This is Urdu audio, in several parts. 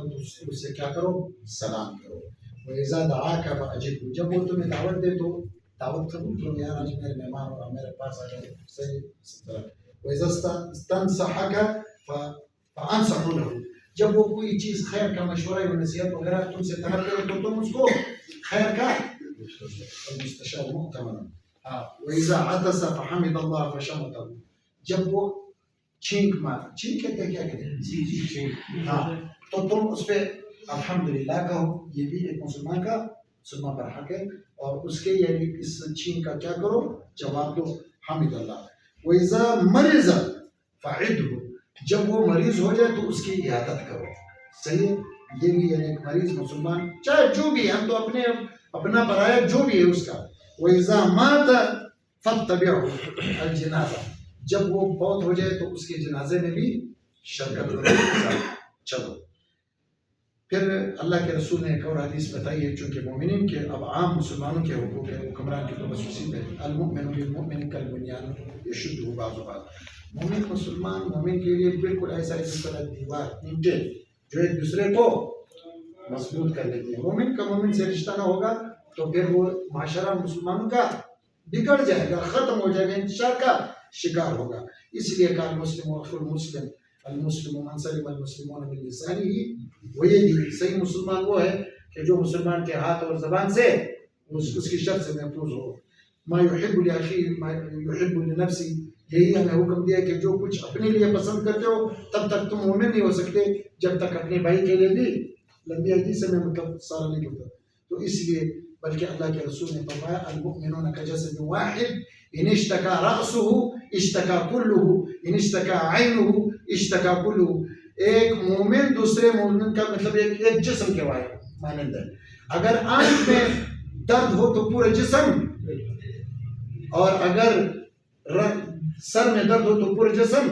تو اس سے کیا کرو؟ سلام کرو. وَإِذَا دَعَاكَ فَأَجِبْهُ، جب وہ تمہیں دعوت دے تو دعوت قبول کرو. یار آج میرے مہمان اور میرے پاس آ جائے. صحیح. وَإِذَا اسْتَنصَحَكَ فَأَنصِحُ لَهُ، جب وہ کوئی چیز خیر کا مشورہ یا نصیحت وغیرہ تم سے طلب کرے تو تم اس کو خیر کا المستشار مؤتمن. وَإِذَا عَطَسَ فَحَمِدَ اللَّهَ فَشَمَتَهُ، جب وہ چھینک مار، چھینک کہتے ہیں، کیا کہتے ہیں؟ ہاں، تو تم اس پہ الحمدللہ کہو. یہ بھی ایک مسلمان کا سننا پر حق ہے. اور اس کے یعنی اس چھینک کا کیا کرو؟ جواب دو حمد اللہ. وَإِذَا مَرِضَ فَعِدْهُ، جب وہ مریض ہو جائے تو اس کی عیادت کرو. صحیح ہے. یہ بھی یعنی ایک مریض مسلمان چاہے جو بھی ہے، ہم تو اپنا پرایا جو بھی ہے اس کا. وَإِذَا مَاتَ فَاتَّبِعْهُ الْجِنَازَةَ، جب وہ فوت ہو جائے تو اس کے جنازے میں بھی شرکت کرو. چلو پھر اللہ کے رسول نے ایک اور حدیث بتائی ہے، چونکہ مومنین کے اب عام مسلمانوں کے حقوق ہے، حکمران کی تو بس اسی پہ المؤمن بالمؤمن کالبنیان یشدہ بعضہ بعضا. مومن مسلمان مومن کے لیے بالکل ایسا ہے جس طرح دیوار اینٹیں جو ایک دوسرے کو مضبوط کر لیتی ہے. مومن کا مومن سے رشتہ نہ ہوگا تو پھر وہ معاشرہ مسلمانوں کا بگڑ جائے گا، ختم ہو جائے گا، انتشار کا شکار ہوگا. اس لیے کہا مسلم و اخو المسلم المسلم من سلم المسلمون من لسانه ویده. صحیح مسلمان وہ ہے کہ جو مسلمان کے ہاتھ اور زبان سے اس کی شر سے محفوظ ہو. ما یحب لاخیہ ما یحب لنفسہ، یہی ہمیں حکم دیا کہ جو کچھ اپنے لیے پسند کرتے ہو تب تک تم مومن نہیں ہو سکتے جب تک اپنے بھائی کے لیے بھی لمبی حدیث سے میں مطلب سارا نہیں کرتا. تو اس لیے بلکہ اللہ کے رسول نے فرمایا المؤمنون کجسد واحد ان اشتکا رأسہ اشتکا کلہ ان اشتکا عینہ اشتکا کلہ. ایک مومن دوسرے مومن کا مطلب ایک جسم کے مانند ہے. اگر آنکھ میں درد ہو تو پورے جسم، اور اگر سر میں درد ہو تو پورے جسم.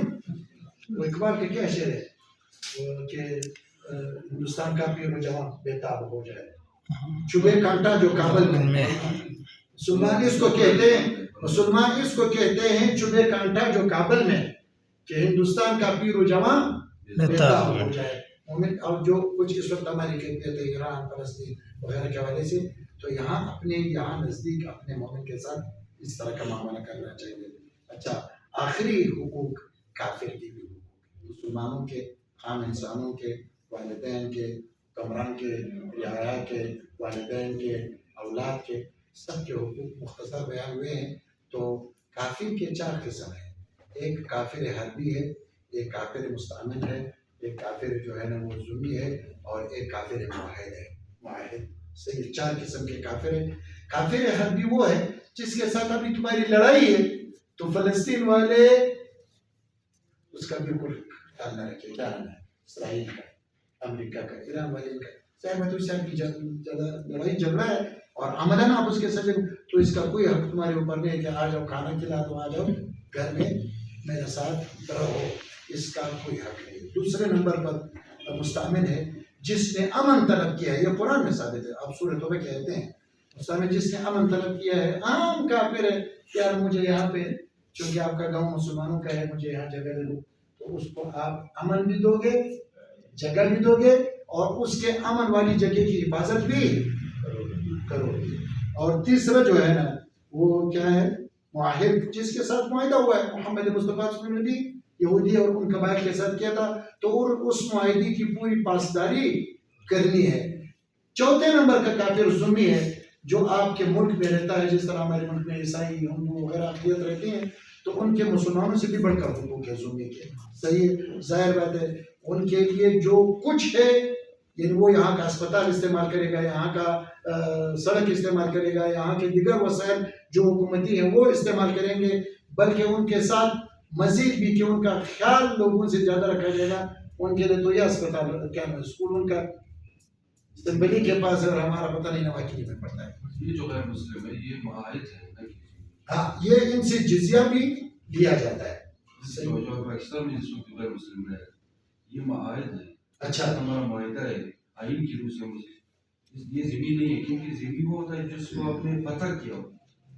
وہ اقبال کے کیا شعر ہے کہ ہندوستان کا پیر و جوان بےتاب ہو جائے، چبھے کانٹا جو کابل میں. مسلمان اس کو کہتے ہیں، مسلمان اس کو کہتے ہیں چبھے کانٹا جو کابل میں، کہ ہندوستان کا پیر و جوان بےتاب ہو جائے. مومن اور جو کچھ اس وقت ہماری کیفیت ہے ایران فلسطین وغیرہ کے حوالے سے، تو یہاں اپنے یہاں نزدیک اپنے مومن کے ساتھ اس طرح کا معاملہ کرنا چاہیے. اچھا، آخری حقوق کافر کی بھی حقوق، مسلمانوں کے، عام انسانوں کے، والدین کے، حکمران کے، رعایا کے، والدین کے، اولاد کے، سب کے حقوق مختصر بیان ہوئے ہیں. تو کافر کے 4 قسم ہیں. ایک کافر حربی ہے، ایک کافر مستعمل ہے، ایک کافر جو ہے نا وہ ذمی ہے، اور ایک کافر معاہد ہے. معاہد صحیح 4 قسم کے کافر ہیں. کافر حربی وہ ہے جس کے ساتھ ابھی تمہاری لڑائی ہے تو فلسطین والے اس کا بالکل خیال نہ رکھے. کیا نام ہے؟ اسرائیل کا، امریکہ کا، ایران والے کا. سہمت حسین کی لڑائی جھگڑا ہے اور عملاً آپ اس کے ساتھ، تو اس کا کوئی حق تمہارے اوپر نہیں ہے کہ آ جاؤ کھانا کھلا دو، آ جاؤ گھر میں میرے ساتھ رہو. اس کا کوئی حق نہیں. دوسرے نمبر پر مستعمل ہے جس نے امن طلب کیا ہے. یہ قرآن میں ثابت ہے. آپ سورۃ توبہ کہتے ہیں مستعمل جس نے امن طلب کیا ہے، عام کافر ہے، یار مجھے یہاں پہ چونکہ آپ کا گاؤں مسلمانوں کا ہے، مجھے یہاں جگہ دے دو، تو اس کو آپ امن بھی دو گے، جگہ بھی دو گے، اور اس کے امن والی جگہ کی حفاظت بھی کرو گے. اور تیسرا جو ہے نا وہ کیا ہے؟ معاہد، جس کے ساتھ معاہدہ ہوا ہے. محمد مصطفیٰ صلی اللہ علیہ وسلم نے بھی یہودی اور ان قبائل کے ساتھ کیا تھا، تو اس معاہدے کی پوری پاسداری کرنی ہے. چوتھے نمبر کا کافر ذمی ہے جو آپ کے ملک میں رہتا ہے. جس طرح ہمارے ملک میں عیسائی، ہندو وغیرہ اقلیت رہتی ہیں، تو ان کے مسلمانوں سے بھی بڑھ کر حقوق ہے ذمی کے. صحیح ہے، ظاہر بات ہے. ان کے لیے جو کچھ ہے، یعنی وہ یہاں کا اسپتال استعمال کرے گا، یہاں کا سڑک استعمال کرے گا، یہاں کے دیگر وسائل جو حکومتی ہیں وہ استعمال کریں گے، بلکہ ان کے ساتھ مزید بھی کہ ان کا خیال لوگوں سے زیادہ رکھا جائے گا. ان کے لیے تو یہ اسپتال کیا ہے، اسکول ان کا سنبلی کے پاس ہے، اور ہمارا پتہ نہیں نواکلی میں پڑتا ہے. یہ جو غیر مسلم ہے یہ معاہد ہے، ہاں، یہ ان سے جزیہ بھی لیا جاتا ہے. جو پاکستان میں جس وقت غیر مسلم ہے یہ معاہد ہے. اچھا، ہمارا معاہدہ ہے آئین کی روح سے. یہ زمین نہیں ہے، کیونکہ زمین وہ ہوتا ہے جس کو آپ نے فتح کیا ہو،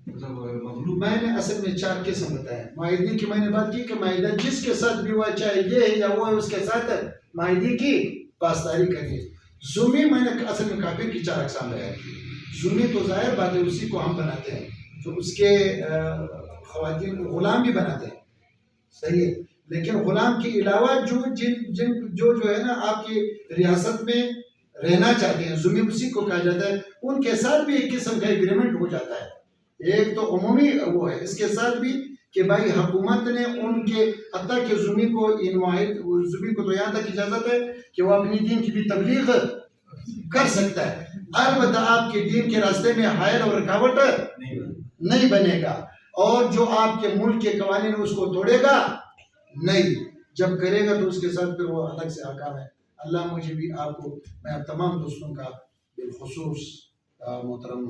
مطلب مغلوب. میں نے اصل میں 4 قسم بتایا. معاہدے کی میں نے بات کی کہ معاہدہ جس کے ساتھ بھی ہوا، چاہے یہ ہے یا وہ ہے، اس کے ساتھ معاہدے کی پاسداری کریے. ذمی میں نے اصل میں کافر کی 4 اقسام بیان کی. ذمی تو ظاہر بات ہے اسی کو ہم بناتے ہیں جو اس کے خواتین کو غلام بھی بناتے ہیں, صحیح ہے. لیکن غلام کے علاوہ جو ہے نا آپ کی ریاست میں رہنا چاہتے ہیں, ذمی اسی کو کہا جاتا ہے. ان کے ساتھ بھی ایک قسم کا ایگریمنٹ ہو جاتا ہے. ایک تو عمومی وہ ہے, اس کے ساتھ بھی کہ بھائی حکومت نے ان کے حتیٰ کہ ذمی کو تو یہاں تک اجازت ہے کہ وہ اپنی دین کی بھی تبلیغ کر سکتا ہے. البتہ آپ کے دین کے راستے میں حائل اور رکاوٹ نہیں بنے گا, اور جو آپ کے ملک کے قوانین اس کو توڑے گا نہیں. جب کرے گا تو اس کے ساتھ پھر وہ الگ سے احکام ہے. اللہ مجھے بھی آپ کو, میں تمام دوستوں کا بالخصوص محترم